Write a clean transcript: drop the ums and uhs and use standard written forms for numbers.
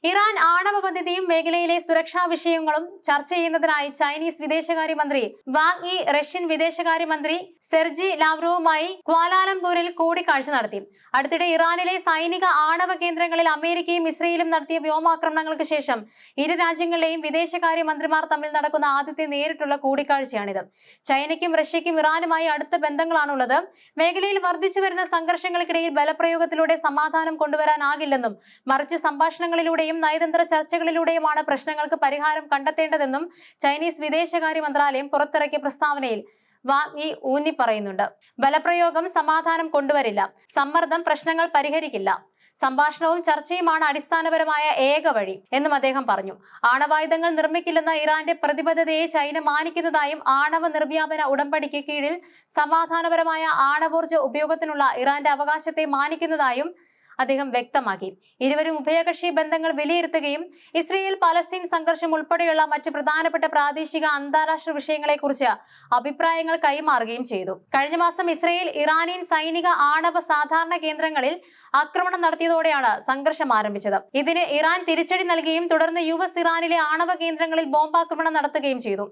Iran ആണവ പദ്ധതിയും മേഖലയിലെ സുരക്ഷാ വിഷയങ്ങളും ചർച്ച ചെയ്യുന്നതിനായി ചൈനീസ് വിദേശകാര്യമന്ത്രി വാങ് യി റഷ്യൻ വിദേശകാര്യമന്ത്രി സെർജി ലാവ്റോവുമായി ക്വാലാലംപൂരിൽ കൂടിക്കാഴ്ച നടത്തി. അടുത്തിടെ ഇറാനിലെ സൈനിക ആണവ കേന്ദ്രങ്ങളിൽ അമേരിക്കയും ഇസ്രയേലും നടത്തിയ വ്യോമാക്രമണങ്ങൾക്ക് ശേഷം ഇരു രാജ്യങ്ങളിലെയും വിദേശകാര്യ മന്ത്രിമാർ തമ്മിൽ നടക്കുന്ന ആദ്യത്തെ നേരിട്ടുള്ള കൂടിക്കാഴ്ചയാണിത്. ചൈനയ്ക്കും റഷ്യയ്ക്കും ഇറാനുമായി അടുത്ത ബന്ധങ്ങളാണുള്ളത്. മേഖലയിൽ വർദ്ധിച്ചുവരുന്ന സംഘർഷങ്ങൾക്കിടയിൽ ബലപ്രയോഗത്തിലൂടെ സമാധാനം കൊണ്ടുവരാനാകില്ലെന്നും മറിച്ച് സംഭാഷണങ്ങളിലൂടെയും നയതന്ത്ര ചർച്ചകളിലൂടെയുമാണ് പ്രശ്നങ്ങൾക്ക് പരിഹാരം കണ്ടെത്തേണ്ടതെന്നും ചൈനീസ് വിദേശകാര്യ മന്ത്രാലയം പുറത്തിറക്കിയ പ്രസ്താവനയിൽ വാങ് യി ഊന്നി പറയുന്നുണ്ട്. ബലപ്രയോഗം സമാധാനം കൊണ്ടുവരില്ല, സമ്മർദ്ദം പ്രശ്നങ്ങൾ പരിഹരിക്കില്ല, സംഭാഷണവും ചർച്ചയുമാണ് അടിസ്ഥാനപരമായ ഏക വഴി എന്നും അദ്ദേഹം പറഞ്ഞു. ആണവായുധങ്ങൾ നിർമ്മിക്കില്ലെന്ന ഇറാന്റെ പ്രതിബദ്ധതയെ ചൈന മാനിക്കുന്നതായും ആണവ നിർവ്യാപന ഉടമ്പടിക്ക് കീഴിൽ സമാധാനപരമായ ആണവോർജ്ജ ഉപയോഗത്തിനുള്ള ഇറാന്റെ അവകാശത്തെ മാനിക്കുന്നതായും അദ്ദേഹം വ്യക്തമാക്കി. ഇരുവരും ഉഭയകക്ഷി ബന്ധങ്ങൾ വിലയിരുത്തുകയും ഇസ്രയേൽ പലസ്തീൻ സംഘർഷം ഉൾപ്പെടെയുള്ള മറ്റ് പ്രധാനപ്പെട്ട പ്രാദേശിക അന്താരാഷ്ട്ര വിഷയങ്ങളെക്കുറിച്ച് അഭിപ്രായങ്ങൾ കൈമാറുകയും ചെയ്തു. കഴിഞ്ഞ മാസം ഇസ്രയേൽ ഇറാനിയൻ സൈനിക ആണവ സാധാരണ കേന്ദ്രങ്ങളിൽ ആക്രമണം നടത്തിയതോടെയാണ് സംഘർഷം ആരംഭിച്ചത്. ഇതിന് ഇറാൻ തിരിച്ചടി നൽകുകയും തുടർന്ന് US ഇറാനിലെ ആണവ കേന്ദ്രങ്ങളിൽ ബോംബാക്രമണം നടത്തുകയും ചെയ്തു.